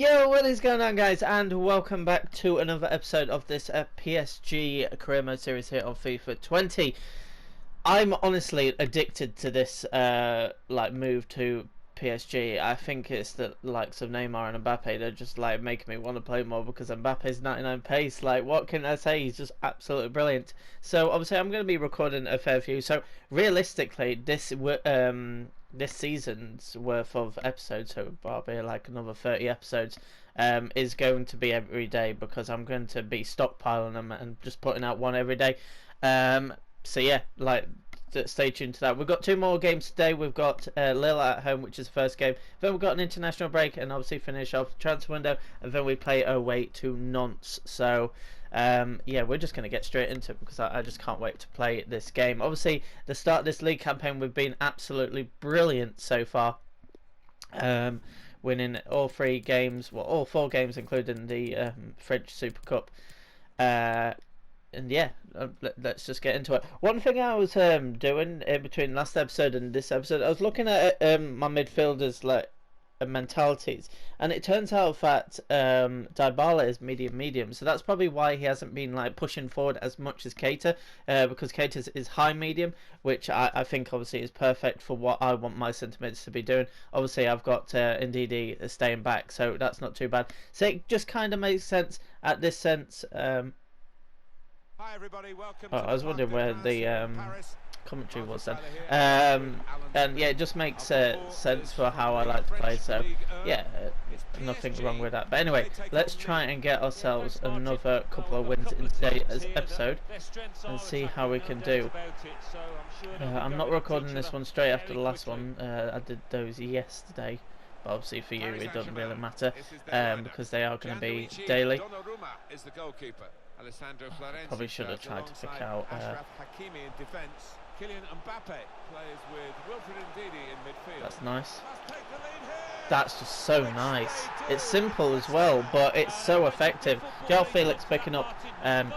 Yo, what is going on, guys, and welcome back to another episode of this PSG career mode series here on FIFA 20. I'm honestly addicted to this move to PSG. I think it's the likes of Neymar and Mbappe. They're just like making me want to play more because Mbappe's 99 pace. Like, what can I say? He's just absolutely brilliant. So obviously I'm going to be recording a fair few. So realistically, this season's worth of episodes, so probably like another 30 episodes, is going to be every day because I'm going to be stockpiling them and just putting out one every day. So yeah, stay tuned to that. We've got two more games today. We've got Lille at home, which is the first game. Then we've got an international break and obviously finish off the transfer window. And then we play away to Nantes. So yeah, we're just going to get straight into it because I just can't wait to play this game. Obviously, the start of this league campaign, we've been absolutely brilliant so far. Winning all three games, well, all four games, including the French Super Cup. And yeah, let's just get into it. One thing I was doing in between last episode and this episode, I was looking at my midfielders' mentalities, and it turns out that Dybala is medium, so that's probably why he hasn't been pushing forward as much as Keita, because Keita is high medium, which I think obviously is perfect for what I want my centre mids to be doing. Obviously I've got Ndidi staying back, so that's not too bad. So it just kind of makes sense at this sense. Hi everybody, welcome I was wondering where the commentary was then. And yeah, it just makes sense for how I like to play, so yeah, nothing wrong with that. But anyway, let's try and get ourselves another couple of wins in today's episode and see how we can do. I'm not recording this one straight after the last one. I did those yesterday, but obviously for you it doesn't really matter, because they are going to be daily. Probably should have tried to pick out that's nice. That's just so nice. It's simple as well, but it's so effective. João Felix picking up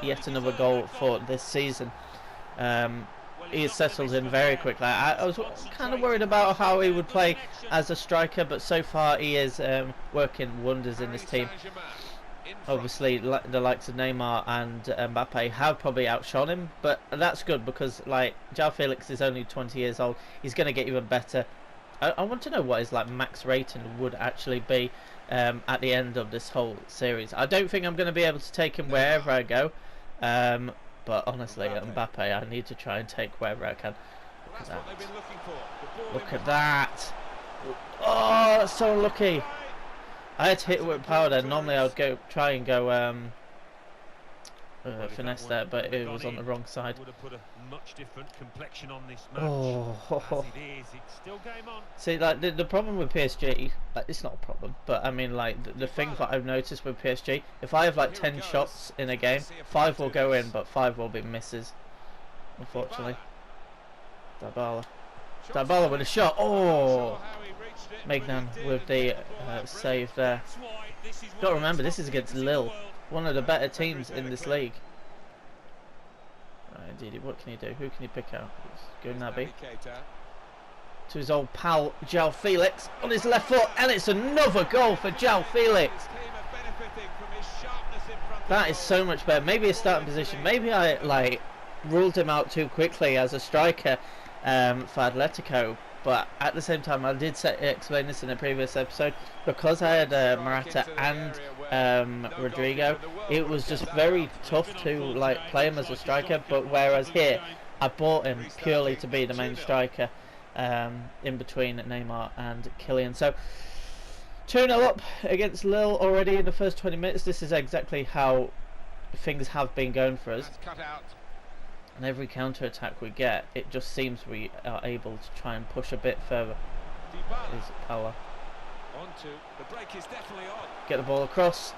yet another goal for this season. He has settled in very quickly. I was kind of worried about how he would play as a striker, but so far he is working wonders in this team. Obviously, the likes of Neymar and Mbappe have probably outshone him, but that's good because João Felix is only 20 years old. He's going to get even better. I want to know what his max rating would actually be at the end of this whole series. I don't think I'm going to be able to take him wherever I go, but honestly, Mbappe, I need to try and take wherever I can. Look at that. Look at that. Oh, that's so unlucky. I had to hit it with power there. Normally I would try and go finesse there, but it was on the wrong side. Oh. See, the problem with PSG, it's not a problem, but I mean the thing that I've noticed with PSG, if I have 10 shots in a game, 5 will go in, but 5 will be misses, unfortunately. Dybala with a shot. Oh, Magnan with the save there. Got to remember, this is against Lille, one of the better teams in this league. Right, indeed, what can he do? Who can he pick out? Good Naby. To his old pal João Felix on his left foot, and it's another goal for João Felix. That is so much better. Maybe a starting position. Maybe I ruled him out too quickly as a striker for Atletico. But at the same time, I did explain this in a previous episode, because I had Morata and Rodrigo, it was just very tough to play him as a striker. But whereas here, I bought him purely to be the main striker in between Neymar and Kylian. So 2-0 up against Lille already in the first 20 minutes. This is exactly how things have been going for us. And every counter-attack we get, it just seems we are able to try and push a bit further. Is power. Get the ball across.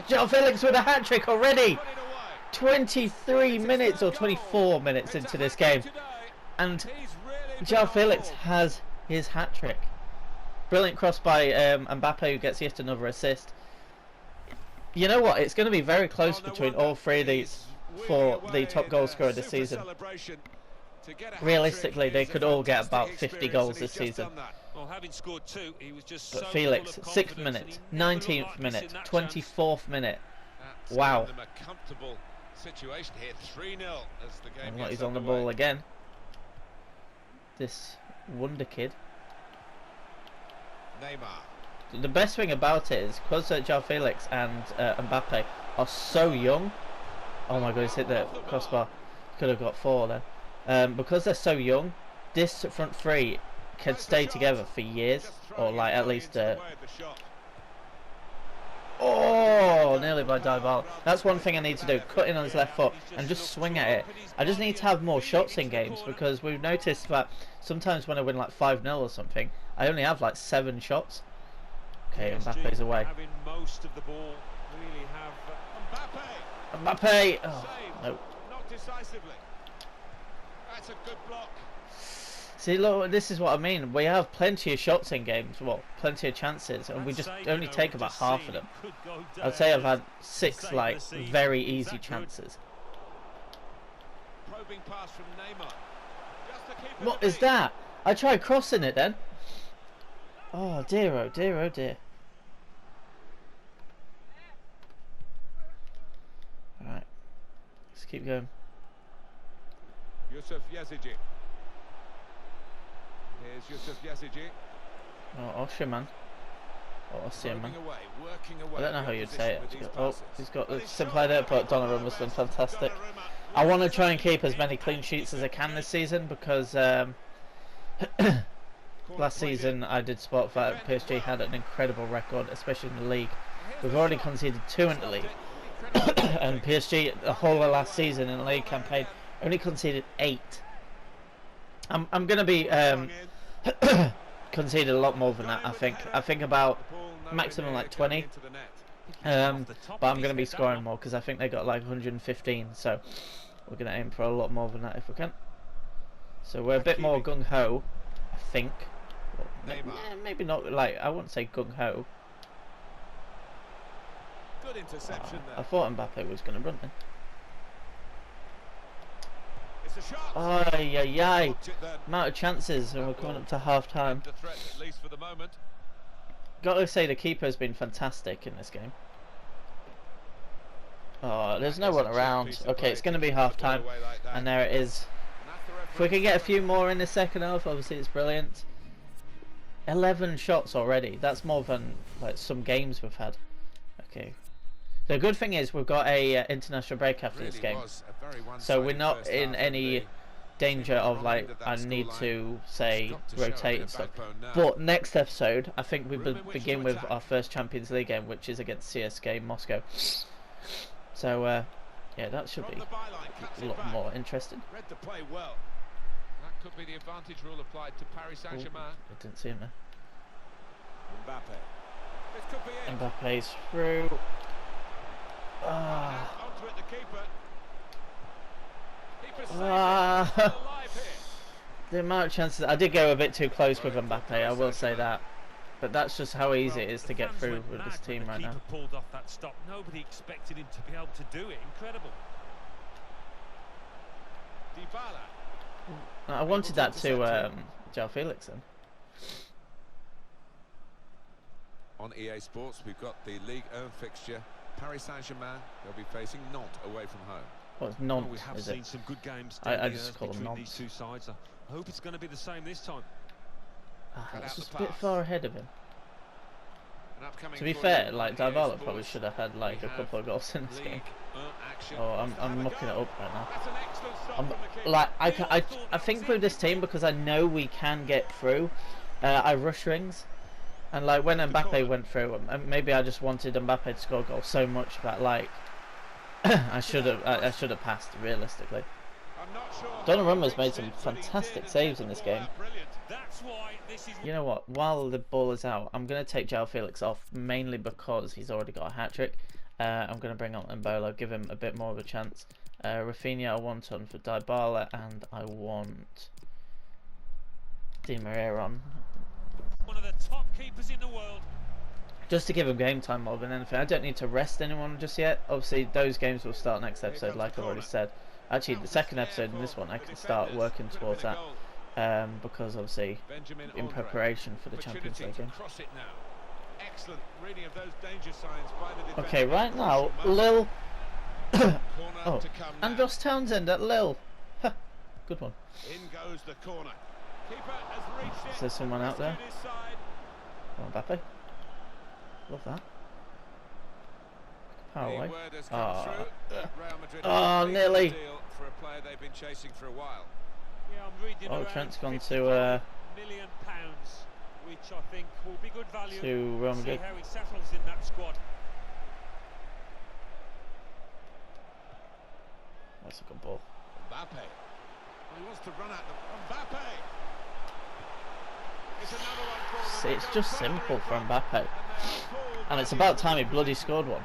João Felix with a hat-trick already! 23 minutes or 24 minutes into this game. And João Felix has his hat-trick. Brilliant cross by Mbappe, who gets yet another assist. You know what? It's going to be very close between all three of these for the top goal scorer this season. Realistically, they could all get about 50 goals this season. Well, having scored 2, he was just But so Felix, full of 6th confidence, minute, and he never looked 19th like minute, missing that chance. 24th minute. That's Wow. given them a comfortable situation here. 3-0 as the game And look, gets he's on the underway. ball again. This wonder kid. Neymar. The best thing about it is because João Felix and Mbappe are so young. Oh my god, he's hit the crossbar. Could have got 4 then. Because they're so young, this front three can stay together for years, or like at least. Oh, nearly by Dybala. That's one thing I need to do: cut in on his left foot and just swing at it. I just need to have more shots in games because we've noticed that sometimes when I win like 5-0 or something, I only have like 7 shots. Okay, Mbappe's away. Having most of the ball, really have Mbappe! Oh, no. Not decisively. That's a good block. See, look, this is what I mean. We have plenty of shots in games, well, plenty of chances, and we just only take about half of them. I'd say I've had 6 like very easy chances. Probing pass from Neymar. Just the keeper. What is that? I tried crossing it then. Oh dear, oh dear, oh dear. Alright, let's keep going. Yusuf Yazigi. Here's Yusuf Yazigi. Oh, Osherman. Or Ossiman. Working away. I don't know how you'd say it. Oh, he's got the simple idea, but Donnarumma's done fantastic. I want to try and keep as many clean sheets as I can this season because last season I did spot that PSG had an incredible record, especially in the league. We've already conceded 2 in the league. And PSG, the whole of last season in the league campaign, only conceded 8. I'm going to be conceded a lot more than that. I think about maximum like 20. But I'm going to be scoring more because I think they got like 115. So we're going to aim for a lot more than that if we can. So we're a bit more gung ho, I think. Maybe not. Like I wouldn't say gung ho. Good interception there. I thought Mbappe was going to run then. It's a shot. Ay, ay, ay. Amount of chances, and we're coming up to half time. The threat, at least for the moment. Got to say the keeper has been fantastic in this game. Oh, there's no one around. Okay, it's going to be half time, and there it is. If we can get a few more in the second half, obviously it's brilliant. 11 shots already. That's more than like some games we've had. Okay. The good thing is we've got a international break after this game, so we're not in any danger of like I need to say rotate and stuff. But next episode, I think we begin with our first Champions League game, which is against CSKA Moscow. So yeah, that should be a lot more interesting. Read the play well. That could be the advantage rule applied to Paris Saint-Germain. I didn't see him there. Mbappe. This could be it. Mbappe's through. Onto it, the keeper. Keeper alive here. The amount of chances. I did go a bit too close with Mbappe, I will say that. But that's just how easy it is to get through with this team right now. Pulled off that stop. Nobody expected him to be able to do it. Incredible. Dybala. I wanted that to João Felix then. On EA Sports, we've got the league-owned fixture. Paris Saint-Germain, they'll be facing Nantes away from home. Well, it's Nantes, we have is seen it? some good games I just call them between Nantes. these two sides. I hope it's going to be the same this time. It's just a bit far ahead of him. To be To fair, like Dybala probably should have had like a couple of goals in this game. Oh, I'm looking it up right now. Like I think with this team, because I know we can get through, I rush rings, and like when Mbappe went through, maybe I just wanted Mbappe to score a goal so much that like I should have passed realistically. Donnarumma's made some fantastic saves in this game. You know what? While the ball is out, I'm going to take João Felix off, mainly because he's already got a hat-trick. I'm going to bring on Embolo, give him a bit more of a chance. Rafinha I want on for Dybala, and I want Di Maria on. One of the top keepers in the world. Just to give him game time more than anything. I don't need to rest anyone just yet. Obviously, those games will start next episode, like I've already said. Actually, the second episode in this one, I can start working towards that. because obviously Benjamin in Andre. preparation for the Champions Opportunity League to game. cross it now. Excellent reading of those danger signs by the defender. Okay, right now, Crucial moment. Lil. Corner Oh, to come and now. Ross Townsend at Lil. Huh, good one. In goes the corner. Keeper has reached it. Is there someone out there? Rescued his side. Oh, Mbappe. Love that. Power The away. word has come through that Real Madrid Oh, have completed nearly. the deal for a player they've been chasing for a while. Yeah, I'm reading Oh, around Trent's gone £55 to million, which I think will be good value. Real See Madrid. how he settles in that squad. That's a good ball. Mbappe. Well, he wants to run at them. Mbappe. It's another one for them. It's just simple for Mbappe. And they are pulled And it's by about the time he bloody scored one.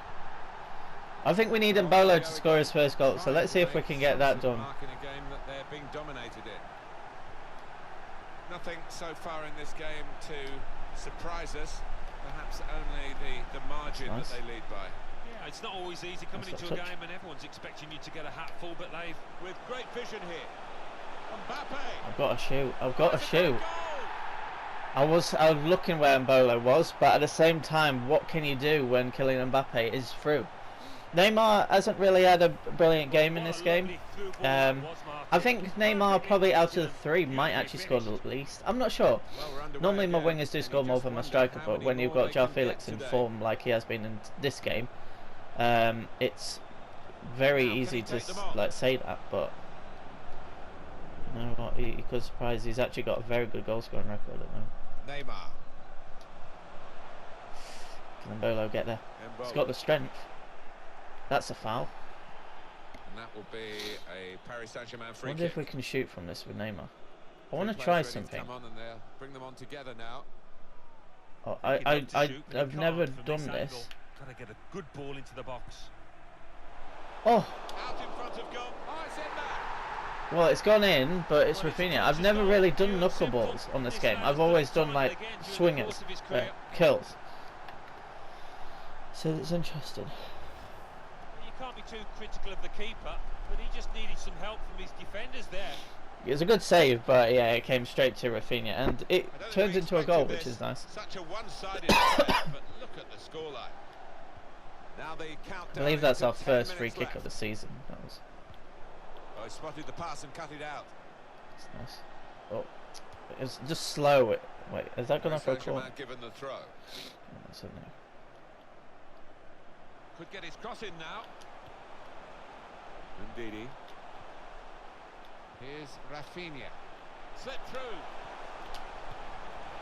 I think we need Mbolo to score his first goal, so let's see if we can get that done. Mark in a game that they're being dominated in. Nothing so far in this game to surprise us. Perhaps only the margin Nice. that they lead by. Yeah, it's not always easy coming Nice into a touch. game and everyone's expecting you to get a hatful, but they've... With great vision here. Mbappe. I've got to shoot. I've got to That's a shoot. goal. I was looking where Mbolo was, but at the same time, what can you do when Kylian Mbappe is through? Neymar hasn't really had a brilliant game in this game. I think Neymar probably out of the three might actually score the least. I'm not sure. Well, we're underway Normally my again, wingers do and score you more just than my wonder striker, how but many when you've more got they João can Felix get in today. form like he has been in this game, it's very Now, can easy he to take them on? like say that, but you know what? He could surprise. He's actually got a very good goal scoring record at the moment. Neymar. Can Mbolo get there? He's got the strength. That's a foul. And that will be a Paris Saint-Germain I free wonder kick. if we can shoot from this with Neymar. I want to Two try players ready to something. Come on and they'll bring them on together now. Oh, He'd love to shoot, but he I've can't never from done this this. angle. Gotta get a good ball into the box. Oh, Out in front of goal. Oh, it's in there. well, it's gone in, but it's Well, it's a Rafinha. I've touch never as really well. done Pure and knuckleballs simple. on this This game. man's I've done always it done time like and again during the swingers, course of his career. kills. So it's interesting. You can't be too critical of the keeper, but he just needed some help from his defenders there. It was a good save, but yeah, it came straight to Rafinha, and it I don't think turns we into a goal, expected which this. is nice. Such a one-sided affair, but look at the scoreline. Now the I countdown. believe that's into our 10 first free minutes kick left. of the season. That was Oh, he spotted the pass and cut it out. that's nice. Oh, it was just slow. Wait, has that gone Paris off for a corner? Saint-Germain given the throw. Oh, that's it now. Could get his cross in now. Ndidi. Here's Rafinha. Slip through.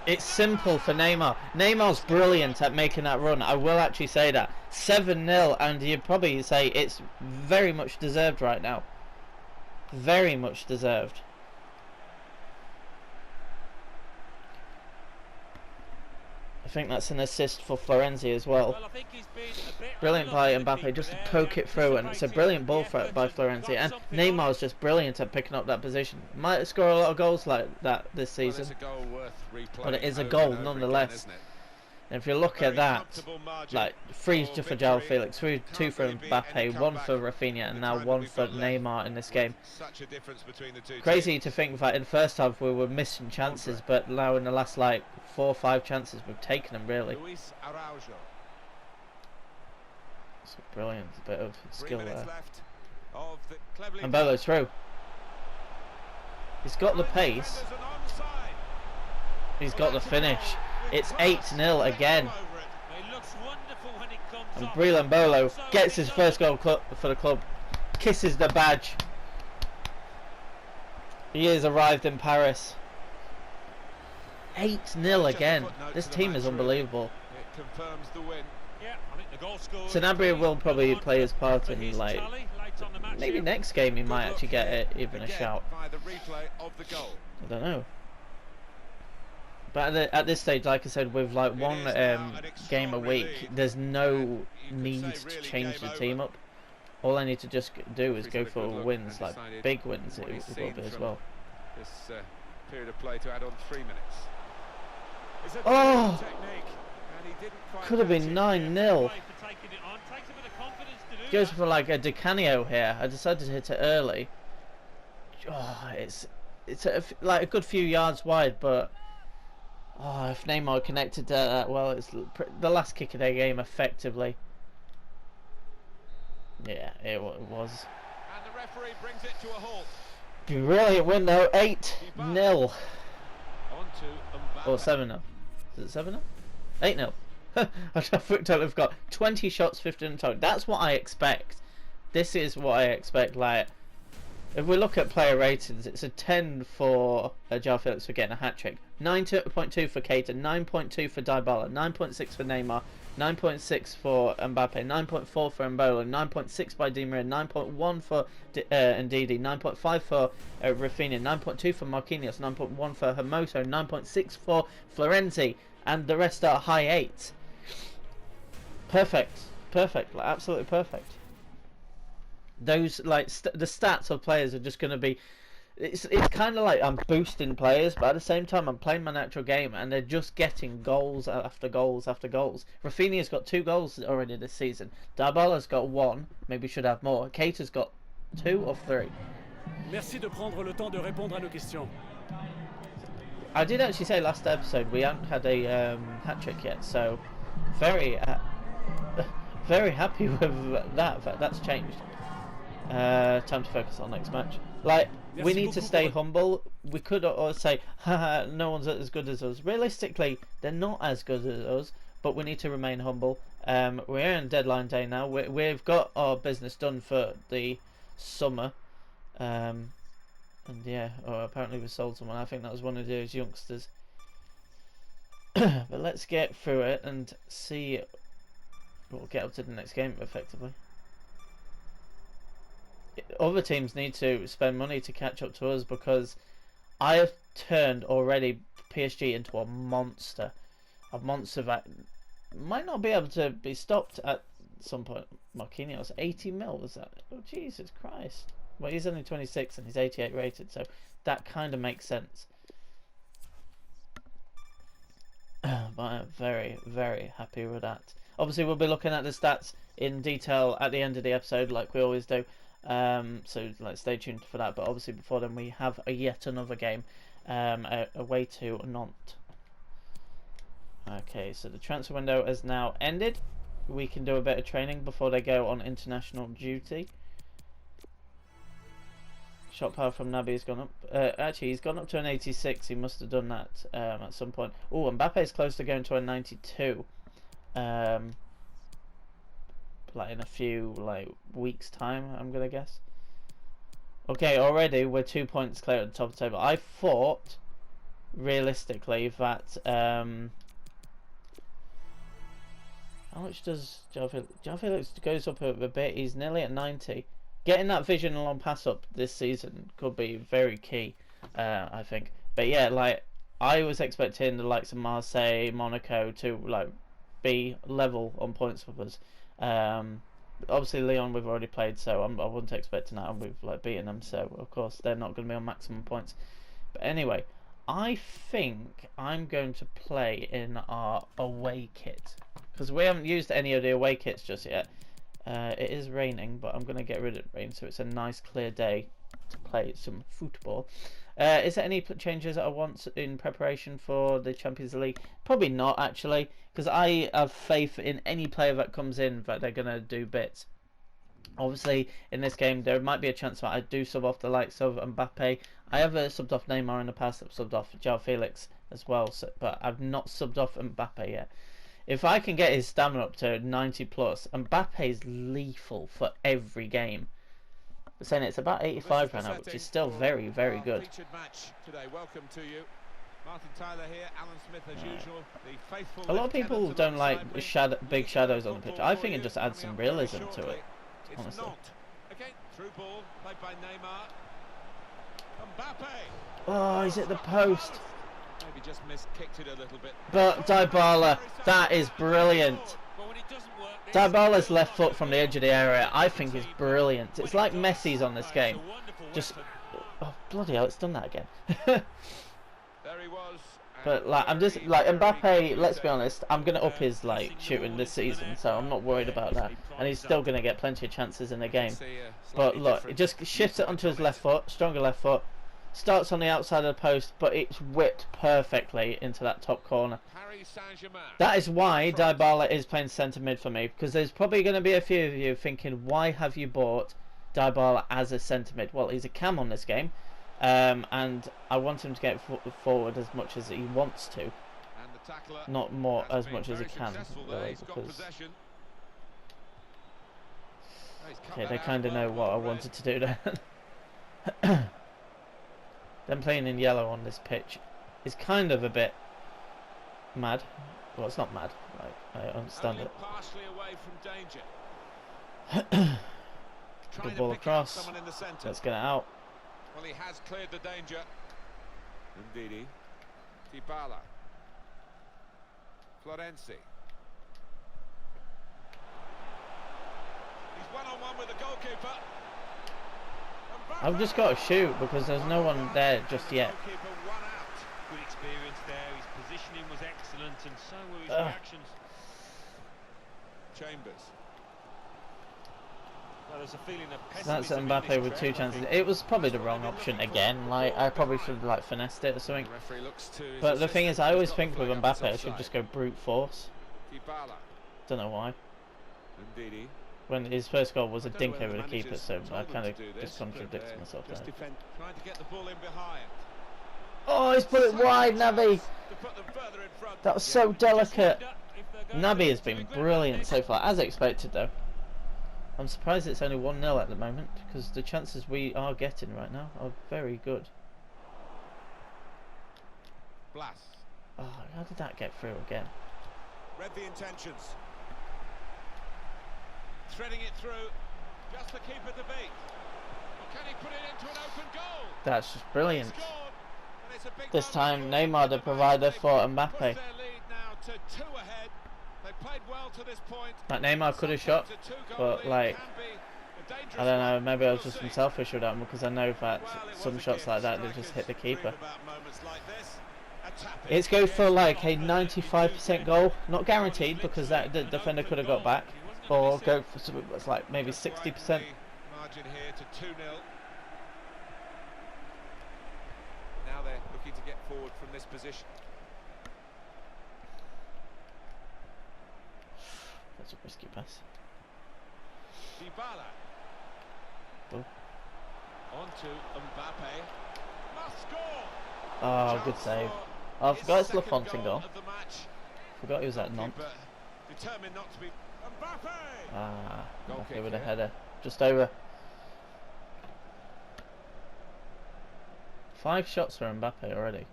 It's simple for Neymar. Neymar's brilliant at making that run. I will actually say that. 7-0, and you'd probably say it's very much deserved right now. Very much deserved. I think that's an assist for Florenzi as well. Well, I think he's been a bit Brilliant by unlucky, Mbappe, just to but poke it through, and it's a brilliant ball anticipated by the effort Florenzi. got And something on Neymar's it. just brilliant at picking up that position. Might score a lot of goals like that this Well, season. it's a goal worth replaying But it is a over goal and over nonetheless. Again, isn't it? And if you look Very at that, comfortable margin like 3 for for João victory. Felix, 2 Can't for really be any Mbappe, 1 for comeback Rafinha, in and the now time that 1 we've for got left. Neymar in this game. Such a difference between the two Crazy teams. to think that in the first half we were missing chances, but now in the last like 4 or 5 chances we've taken them really. Luis Araujo. It's a brilliant bit of 3 skill minutes there. left of the cleverly And Belo's through. He's got the pace. Defenders and onside. He's Well, got the that's a finish. goal with It's class. 8-0 again. All over it. It looks wonderful when it comes And off. Breland Bolo So gets it his does first it. goal for the club. Kisses the badge. He has arrived in Paris. 8-0 Just a again. footnote This to the team match, is really. unbelievable. It confirms the win. Yeah, I think the goal scorer. Sanabria will probably play his part for in his like tally late on the match maybe here. next game he Good might look actually get here, it even a again, shout. By the replay of the goal. I don't know. But at this stage, like I said, with like It one is now an game a extraordinary week, lead, there's no and you could need say to really change game the team over. up. All I need to just do is He's go had a for good look wins, and like decided big wins. what It he's will seen be as from well. This period of play to add on 3 minutes. It's a Oh! technique, and he didn't quite Could have catch been it. 9-0. Play for taking it on. Takes a bit of confidence to do Goes that. for like a Di Canio here. I decided to hit it early. Oh, it's like a good few yards wide, but oh, if Neymar connected to that, well, it's the last kick of their game effectively. Yeah, it was. And the referee brings it to a halt. Brilliant win though, 8-0. On to Mbappe. Or 7-0. Is it 7-0? 8-0. I totally forgot. 20 shots, 15 total. That's what I expect. This is what I expect. Like, if we look at player ratings, it's a 10 for João Felix for getting a hat-trick. 9.2 for Keita, 9.2 for Dybala, 9.6 for Neymar, 9.6 for Mbappe, 9.4 for Mbola, 9.6 by Di Maria, 9.1 for Ndidi, 9.5 for Rafinha, 9.2 for Marquinhos, 9.1 for Hermoso, 9.6 for Florenzi, and the rest are high 8s. Perfect. Perfect. Like, absolutely perfect. Those, like, the stats of players are just going to be... It's kind of like I'm boosting players, but at the same time I'm playing my natural game, and they're just getting goals after goals after goals. Rafinha's got 2 goals already this season. Dybala's got 1, maybe should have more. Keita's got 2 or 3. Merci de prendre le temps de répondre à nos questions. I did actually say last episode we haven't had a hat-trick yet, so very very happy with that. That's changed. Time to focus on next match. Like, we need to stay humble. We could always say, haha, no one's as good as us. Realistically, they're not as good as us, but we need to remain humble. We're on deadline day now. We've got our business done for the summer. And yeah, apparently we sold someone. I think that was one of those youngsters. But let's get through it and see. We'll get up to the next game effectively. Other teams need to spend money to catch up to us, because I have turned already PSG into a monster that might not be able to be stopped at some point. Marquinhos, 80 mil, was that? Oh, Jesus Christ. Well, he's only 26 and he's 88 rated, so that kind of makes sense. But I'm very, very happy with that. Obviously, we'll be looking at the stats in detail at the end of the episode, like we always do. So stay tuned for that. But obviously, before then, we have yet another game away to Nantes. Okay, so the transfer window has now ended. We can do a bit of training before they go on international duty. Shot power from Naby has gone up. Actually, he's gone up to an 86. He must have done that at some point. Oh, Mbappe's close to going to a 92. Like in a few weeks time, I'm gonna guess. Okay, already we're 2 points clear at the top of the table. I thought realistically that how much does João Felix goes up a bit? He's nearly at 90. Getting that vision and long pass up this season could be very key, I think. But yeah, like, I was expecting the likes of Marseille, Monaco to be level on points with us. Obviously Lyon we've already played, so I wasn't expecting that, and we've beaten them, so of course they're not going to be on maximum points. But anyway, I think I'm going to play in our away kit, because we haven't used any of the away kits just yet. It is raining, but I'm going to get rid of rain, so it's a nice clear day to play some football. Is there any changes that I want in preparation for the Champions League? Probably not, actually, because I have faith in any player that comes in that they're going to do bits. Obviously, in this game, there might be a chance that I do sub off the likes of Mbappe. I have subbed off Neymar in the past. I've subbed off João Felix as well, but I've not subbed off Mbappe yet. If I can get his stamina up to 90 plus, Mbappe's lethal for every game. But saying it's about 85 right now, which is still very, very good. Welcome to you. Martin Tyler here, Alan Smith as usual. The faithful a lot of people don't like big shadows on the pitch. I think it just adds some realism to it, honestly. Okay, through ball played by Neymar. Mbappe. Oh, he's at the post. Maybe just kicked it a little bit. But Dybala, that is brilliant. Dybala's left foot from the edge of the area, I think, is brilliant. It's like Messi's on this game. Just, oh bloody hell, it's done that again. But I'm just Mbappe. Let's be honest, I'm gonna up his shooting this season, so I'm not worried about that. And he's still gonna get plenty of chances in the game. But look, it just shifts it onto his left foot, stronger left foot. Starts on the outside of the post, but it's whipped perfectly into that top corner. Paris Saint-Germain. That is why Dybala is playing centre mid for me, because there's probably going to be a few of you thinking, why have you bought Dybala as a centre mid? Well, he's a cam on this game, and I want him to get forward as much as he wants to, And the tackler not more has as been much as he very can. successful there. Really, He's got because possession. He's cut okay, that they out kind of know well, what I well read. wanted to do there. Them playing in yellow on this pitch is kind of a bit mad. Well, it's not mad. Like, I understand Only it. partially away from danger. Good ball across. Someone in the centre. Let's get it out. Well, he has cleared the danger. Ndidi. Dybala. Florenzi. He's one-on-one with the goalkeeper. I've just got to shoot because there's no one there just yet. Goalkeeper one out. Good experience there. His positioning was excellent, and so were his reactions. Chambers. Well, there's a feeling of That's pessimism in Mbappe this with trend, 2 I chances. think. It was probably the wrong option again. Like, I probably should have like finessed it or something. The referee looks to his But the thing is, I assistant. always He's got think the with flag up, Mbappe, I it's should offside. just go brute force. Dybala. Don't know why. Ndidi. When his first goal was a I don't dink know whether over the the keeper, managers so told I them kind to of do this, just but, contradicted myself just there. trying to get the ball in behind. Oh, he's put it wide, Naby. To put them further in front. That was so delicate. If they're going Naby to has been regret brilliant this. so far, as expected though. I'm surprised it's only 1-0 at the moment, because the chances we are getting right now are very good. Blas. Oh, how did that get through again? Read the intentions. Threading it through. Just the keeper to beat. Or can he put it into an open goal? That's just brilliant. Scored. And it's a big This moment time for Neymar the provider They've for pushed Mbappe. their lead now to 2 ahead. They played well to this point. That Neymar could have shot, Sometimes a 2-goal but lead like, can be a dangerous I don't know, one. maybe I was We'll just see. being selfish with that one, because I know that Well, it some was a shots gift. like that, they just hit the Strikers keeper. dream about moments like this. A tap in. It's go for like a Confident you do 95% get goal, not guaranteed literally because that the an defender open could have got goal. back, He wasn't gonna or miss go it. for something that's like maybe Just widen 60%. the margin here to 2-0. Now they're looking to get forward from this position. That's a risky pass. Dybala. Oh. On to Mbappe. Must score. Oh, Chance good save. for Oh, I his forgot it's second Lafontaine goal. of the match. Forgot he was at Nantes. Goalkeeper determined not to be. Mbappe. Ah, Goal okay, kick with a here. header. Just over. 5 shots for Mbappe already.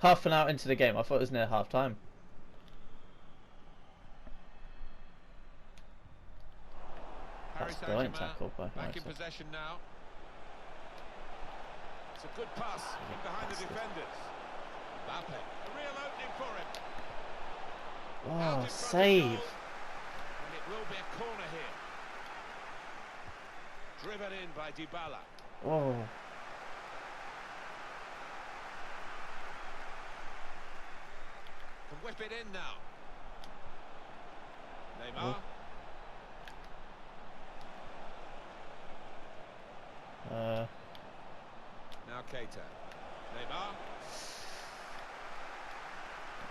Half an hour into the game, I thought it was near half time. Paris That's a brilliant Saint-Germain tackle by back in Marcel. possession now. It's a good pass in behind the defenders. Mbappe, a real opening for him. Out Oh, in front of save! goal. And it will be a corner here. Driven in by Dybala. Oh, Can whip it in now. Neymar. Now Keita. Neymar.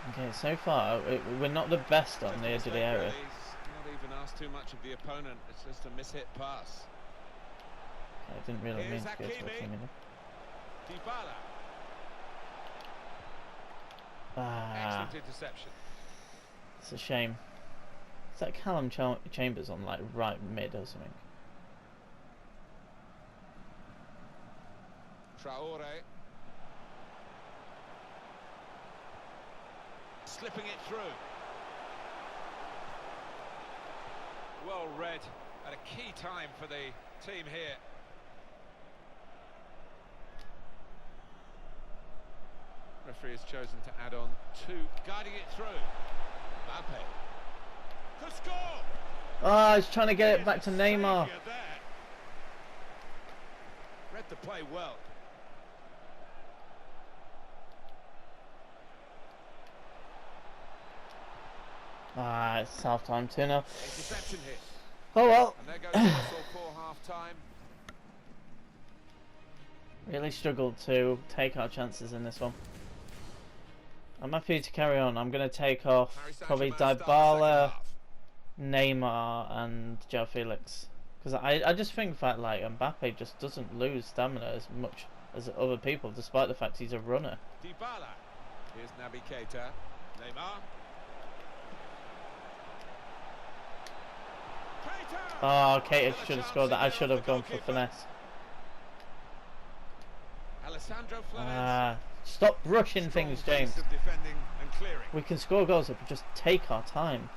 okay. So far, we're not the best on the edge of the area. He's not even asked too much of the opponent. It's just a mishit pass. I didn't really mean Here's to go to it. Hakimi. Dybala. Ah, Excellent interception. it's a shame. Is that Callum Chambers on like right mid or something? Traore. Slipping it through. Well read at a key time for the team here. Referee has chosen to add on 2, guiding it through. Mbappe could score. Oh, he's trying to get it back to Neymar. Saviour there. Read the play well. Ah, it's half time 2-0. Interception hit. Oh well. And there goes the whistle for half time. Really struggled to take our chances in this one. I'm happy to carry on. I'm going to take off probably Dybala, Neymar and João Felix. Because I just think that like Mbappe just doesn't lose stamina as much as other people, despite the fact he's a runner. Dybala. Here's Naby Keita. Neymar. Oh, Keita should have scored that. I should have gone for finesse. Stop rushing things, James. We can score goals if we just take our time.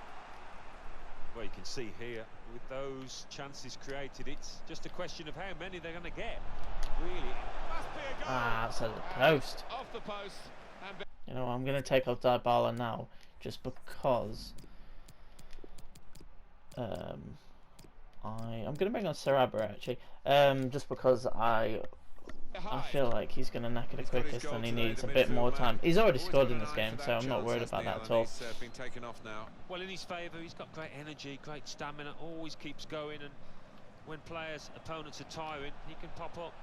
Well, you can see here, with those chances created, it's just a question of how many they're going to get. Really. Outside the post. Off the post. You know, I'm going to take off Dybala now, just because I'm going to bring on Sarabia actually, just because I feel like he's going to knack it the quickest and he needs a bit more time. He's already scored in this game, so I'm not worried about that at all. Been taken off now. Well, in his favour, he's got great energy, great stamina, always keeps going, and when players, opponents are tiring, he can pop up.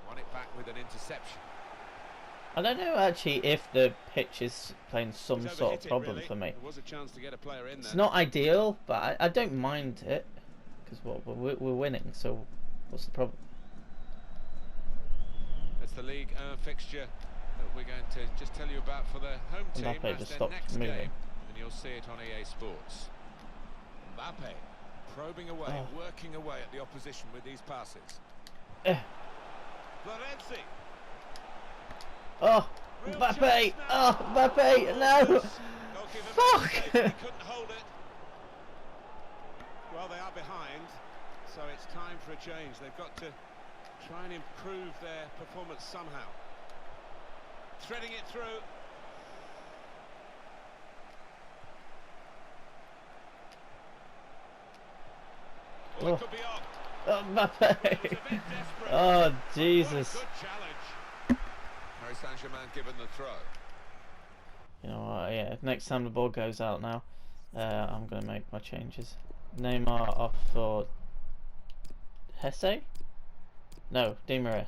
Won it back with an interception. I don't know actually if the pitch is playing some sort of problem for me. There was a chance to get a player in It's there. not ideal, but I don't mind it, because we're winning, so what's the problem? It's the league fixture that we're going to just tell you about for the home team. Mbappe That's just their stopped next moving. game, and you'll see it on EA Sports. Mbappe probing away, working away at the opposition with these passes. Florenzi. Oh, Mbappe! Oh, Mbappe! No! Fuck! He couldn't hold it. Well, they are behind, so it's time for a change. They've got to try and improve their performance somehow. Threading it through. Oh, it could be on. Oh, Mbappe! Oh, Jesus. Good challenge. Paris Saint-Germain given the throw. You know what, yeah, next time the ball goes out now, I'm going to make my changes. Neymar off for Hesse? No, Di Maria.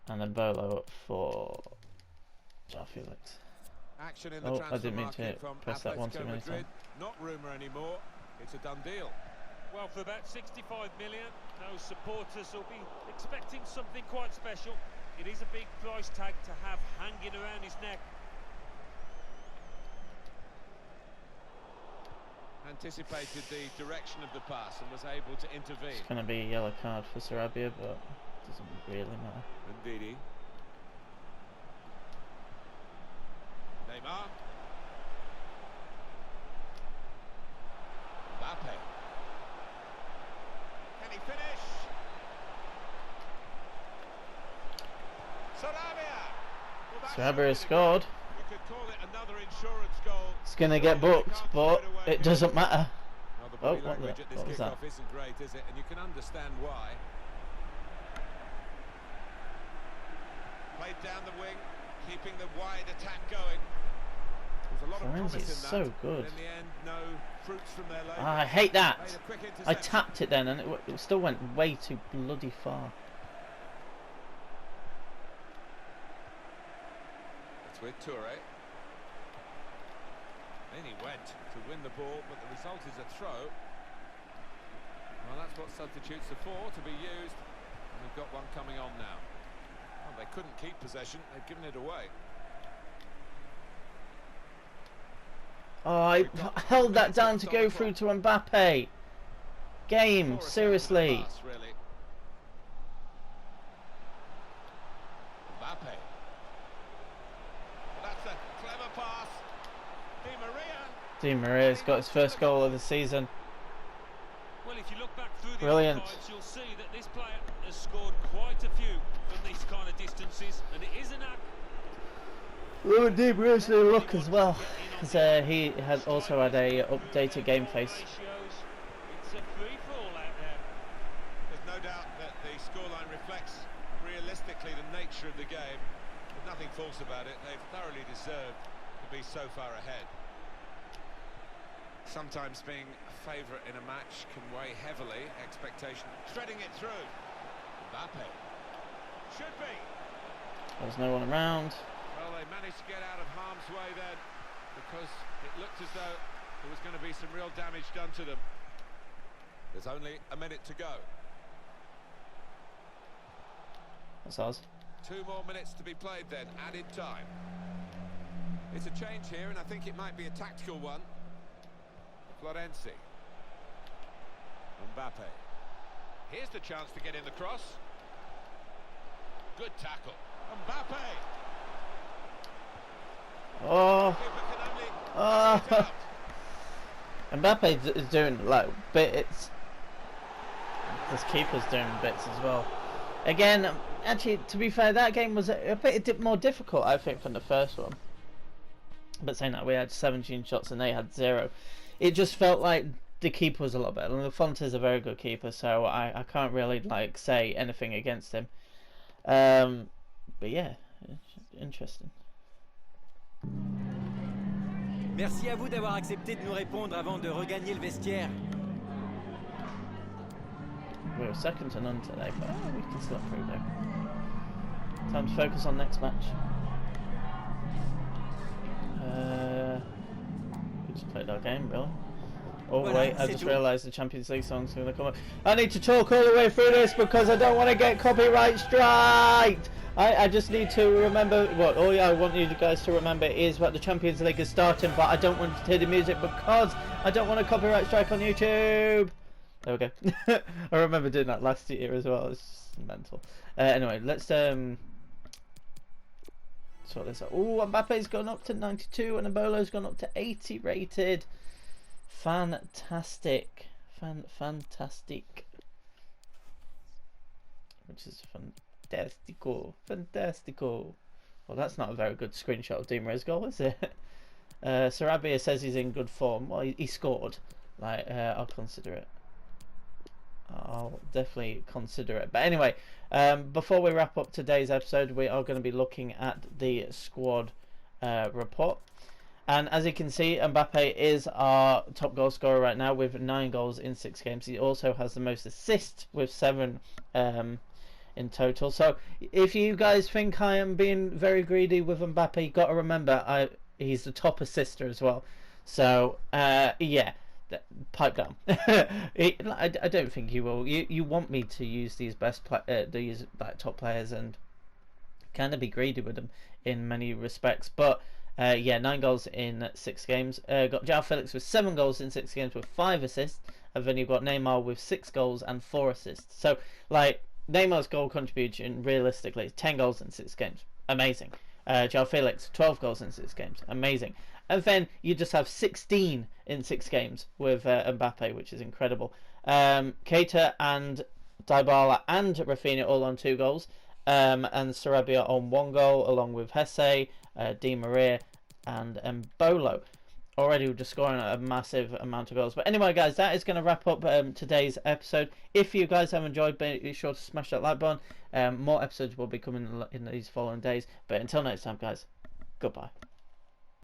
And then Bolo up for João Felix. Action in the Oh, transfer I didn't mean to market from press that one too Atletico many Madrid. times. Not rumour anymore. It's a done deal. Well, for about 65 million, those supporters will be expecting something quite special. It is a big price tag to have hanging around his neck. Anticipated the direction of the pass and was able to intervene. It's going to be a yellow card for Sarabia, but it doesn't really matter. Ndidi. Neymar. Mbappe. Can he finish? Sarabia. Well, that's Sarabia has scored. You could call it another insurance goal. It's going to get booked, but it doesn't matter. Well, the Oh, body language at this what was that? kickoff isn't great, is it? And you can understand why. Played down the wing, keeping the wide attack going. There's a lot of Florenzi promise is in that. so good. But in the end, no fruits from their labour. I hate that. Made a quick I interception. tapped it then and it still went way too bloody far. It's with Toure. In he went to win the ball, but the result is a throw. Well, that's what substitutes are for, to be used. And we've got one coming on now. Well, they couldn't keep possession, they've given it away. Oh, I held that down to go through to Mbappe. Game, seriously. Pass, really. Mbappe. That's a clever pass. Di Maria. Di Maria's got his first goal of the season. Well, if you look back through the Brilliant. archives, you'll see that this player has scored quite a few from these kind of distances, and it is an act. Oh, Di Maria's new look as well, because he has also had a updated game face. It's a free-for-all out there. There's no doubt that the scoreline reflects realistically the nature of the game. There's nothing false about it. They've thoroughly deserved to be so far ahead. Sometimes being a favourite in a match can weigh heavily. Expectation threading it through. Mbappe. Should be. There's no one around. Well, they managed to get out of harm's way then, because it looked as though there was going to be some real damage done to them. There's only a minute to go. That's ours. 2 more minutes to be played then, added time. It's a change here, and I think it might be a tactical one. Florenzi. Mbappe. Here's the chance to get in the cross. Good tackle. Mbappe. Oh. Keeper can only Mbappe is doing like bits. This keeper's doing bits as well. Again, actually, to be fair, that game was a bit more difficult, I think, than the first one. But saying that, we had 17 shots and they had 0. It just felt like the keeper was a lot better. And Lafont is a very good keeper, so I can't really like say anything against him. But yeah, interesting. Merci à vous d'avoir accepté de nous répondre avant de regagner le vestiaire. We were second to none today, but we can slip through there. Time to focus on next match. We just played our game, really. Oh wait, I just realised the Champions League song's going to come up. I need to talk all the way through this because I don't want to get copyright striked. I just need to remember what all I want you guys to remember is what the Champions League is starting, but I don't want to hear the music because I don't want a copyright strike on YouTube. There we go. I remember doing that last year as well. It's just mental. Anyway, let's sort this out. Oh, Mbappe's gone up to 92 and Embolo's gone up to 80 rated. Fantastic. Fantastic. Which is fantastico. Well, that's not a very good screenshot of Di Maria's goal, is it? Sarabia says he's in good form. Well, he scored. Like, I'll consider it. I'll definitely consider it. But anyway, before we wrap up today's episode, we are going to be looking at the squad report. And as you can see, Mbappe is our top goal scorer right now with 9 goals in 6 games. He also has the most assists with 7 in total. So if you guys think I am being very greedy with Mbappe, you got to remember he's the top assister as well. So yeah, pipe down. I don't think you will. You want me to use these these top players and kind of be greedy with them in many respects, but. Yeah, 9 goals in 6 games. Got João Felix with 7 goals in 6 games with 5 assists. And then you've got Neymar with 6 goals and 4 assists. So, like, Neymar's goal contribution, realistically, is 10 goals in 6 games. Amazing. João Felix, 12 goals in 6 games. Amazing. And then you just have 16 in 6 games with Mbappe, which is incredible. Keita and Dybala and Rafinha all on 2 goals. And Sarabia on 1 goal, along with Hesse, Di Maria and Embolo. Already we're just scoring a massive amount of goals. But anyway, guys, that is going to wrap up today's episode. If you guys have enjoyed, be sure to smash that like button. More episodes will be coming in these following days. But until next time, guys, goodbye.